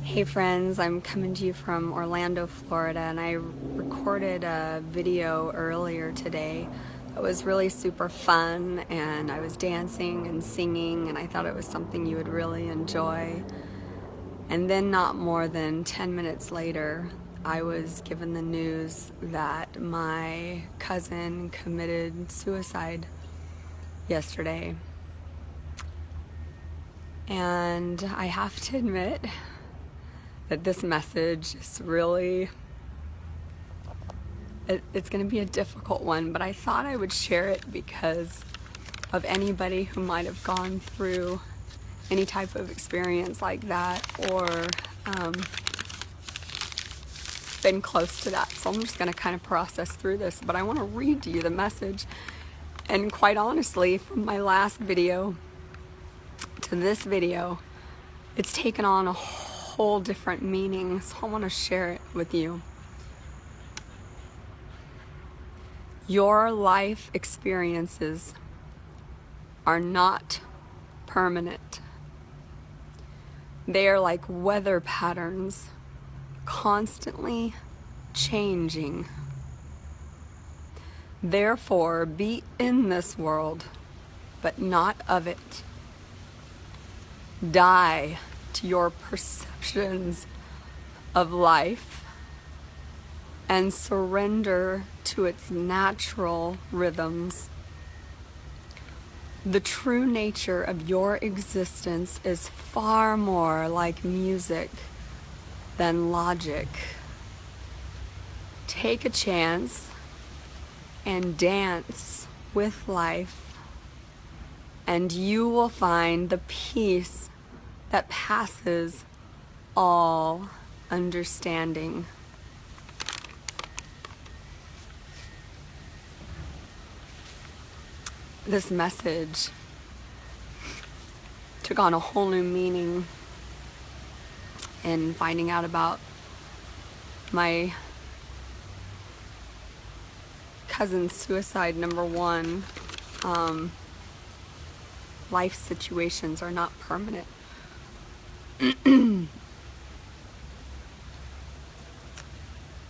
Hey friends, I'm coming to you from Orlando, Florida, and I recorded a video earlier today that was really super fun, and I was dancing and singing, and I thought it was something you would really enjoy. And then not more than 10 minutes later, I was given the news that my cousin committed suicide yesterday. And I have to admit that this message is really, it's going to be a difficult one, but I thought I would share it because of anybody who might have gone through any type of experience like that, or been close to that. So I'm just going to kind of process through this, but I want to read to you the message. And quite honestly, from my last video to this video, it's taken on a whole different meaning, so I want to share it with you. Your life experiences are not permanent. They are like weather patterns, constantly changing. Therefore, be in this world, but not of it. Die to your perceptions of life and surrender to its natural rhythms. The true nature of your existence is far more like music than logic. Take a chance and dance with life, and you will find the peace that passes all understanding. This message took on a whole new meaning in finding out about my cousin's suicide. Number one, life situations are not permanent.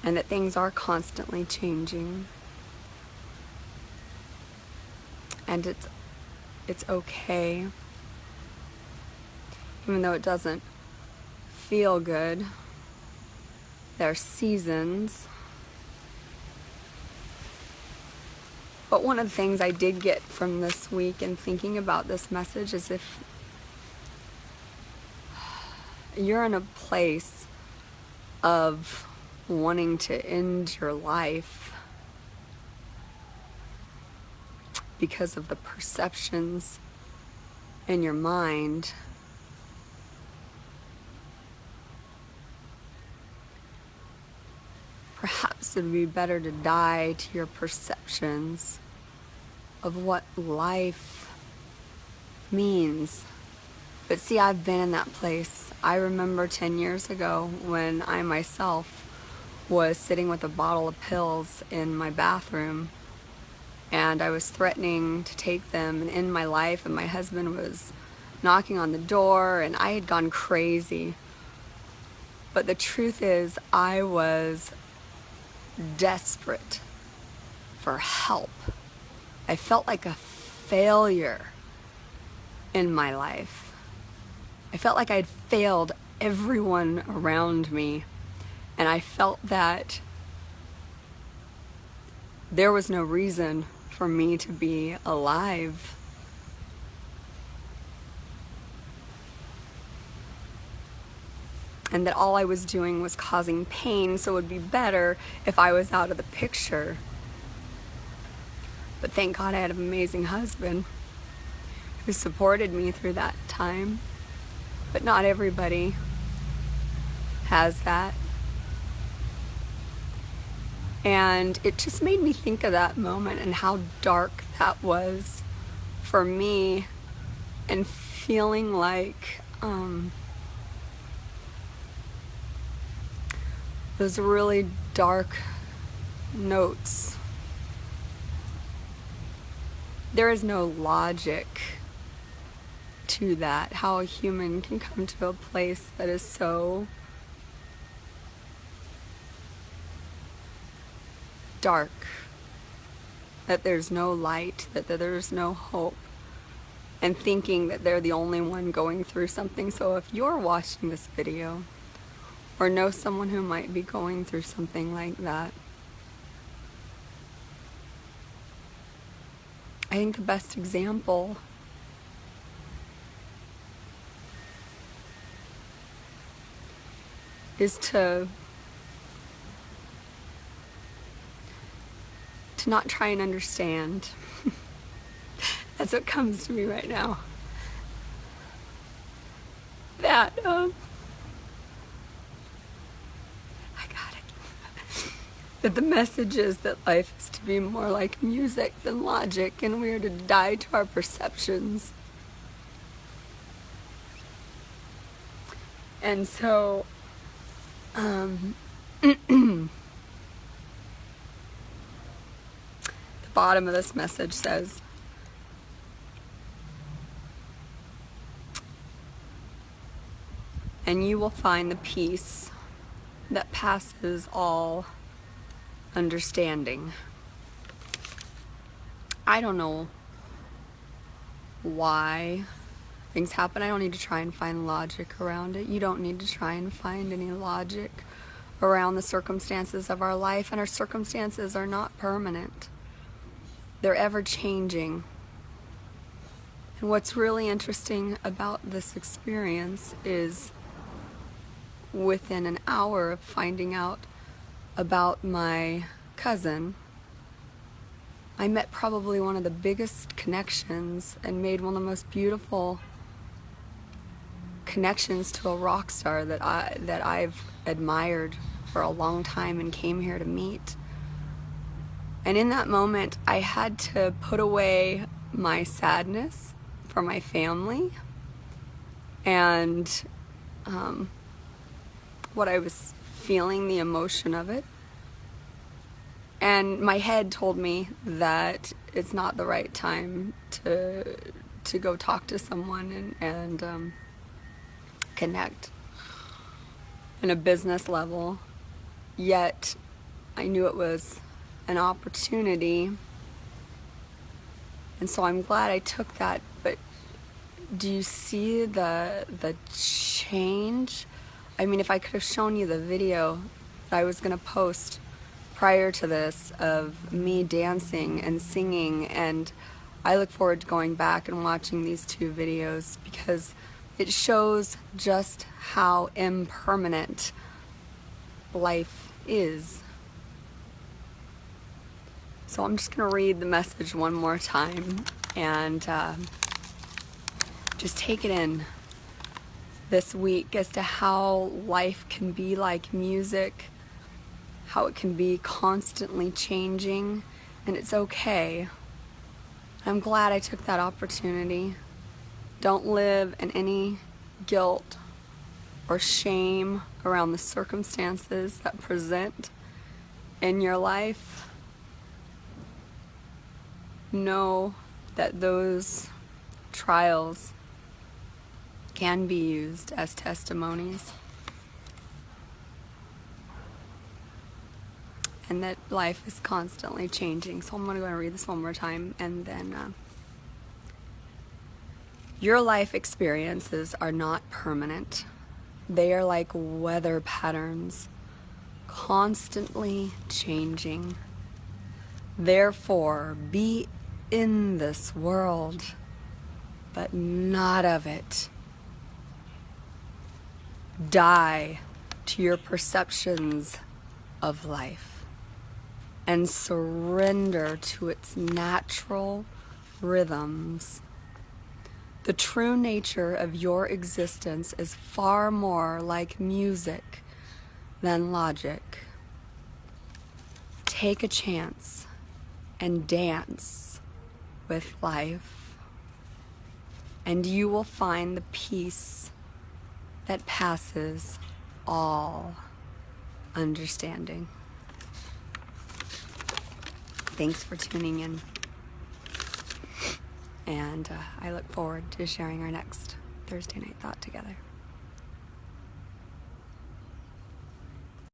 And that things are constantly changing. And it's okay, even though it doesn't feel good. There are seasons. But one of the things I did get from this week and thinking about this message is if you're in a place of wanting to end your life because of the perceptions in your mind, perhaps it would be better to die to your perceptions of what life means. But see, I've been in that place. I remember 10 years ago when I myself was sitting with a bottle of pills in my bathroom, and I was threatening to take them and end my life, and my husband was knocking on the door, and I had gone crazy. But the truth is, I was desperate for help. I felt like a failure in my life. I felt like I'd failed everyone around me, and I felt that there was no reason for me to be alive. And that all I was doing was causing pain, so it would be better if I was out of the picture. But thank God I had an amazing husband who supported me through that time. But not everybody has that. And it just made me think of that moment and how dark that was for me, and feeling like those really dark notes. There is no logic to that, how a human can come to a place that is so dark, that there's no light, that there's no hope, and thinking that they're the only one going through something. So if you're watching this video or know someone who might be going through something like that, I think the best example is to not try and understand. That's what comes to me right now. That, I got it. That the message is that life is to be more like music than logic, and we are to die to our perceptions. And so, the bottom of this message says, and you will find the peace that passes all understanding. I don't know why things happen. I don't need to try and find logic around it. You don't need to try and find any logic around the circumstances of our life, and our circumstances are not permanent. They're ever changing. And what's really interesting about this experience is within an hour of finding out about my cousin, I met probably one of the biggest connections and made one of the most beautiful connections to a rock star that I've admired for a long time and came here to meet. And in that moment, I had to put away my sadness for my family and what I was feeling, the emotion of it. And my head told me that it's not the right time to go talk to someone and connect in a business level. Yet I knew it was an opportunity, and so I'm glad I took that. But do you see the change? I mean, if I could have shown you the video that I was going to post prior to this of me dancing and singing, and I look forward to going back and watching these two videos because it shows just how impermanent life is. So I'm just going to read the message one more time and just take it in this week as to how life can be like music, how it can be constantly changing, and it's okay. I'm glad I took that opportunity. Don't live in any guilt or shame around the circumstances that present in your life. Know that those trials can be used as testimonies, and that life is constantly changing. So I'm going to go and read this one more time, and then your life experiences are not permanent. They are like weather patterns, constantly changing. Therefore, be in this world, but not of it. Die to your perceptions of life and surrender to its natural rhythms. The true nature of your existence is far more like music than logic. Take a chance and dance with life, and you will find the peace that passes all understanding. Thanks for tuning in, and I look forward to sharing our next Thursday night thought together.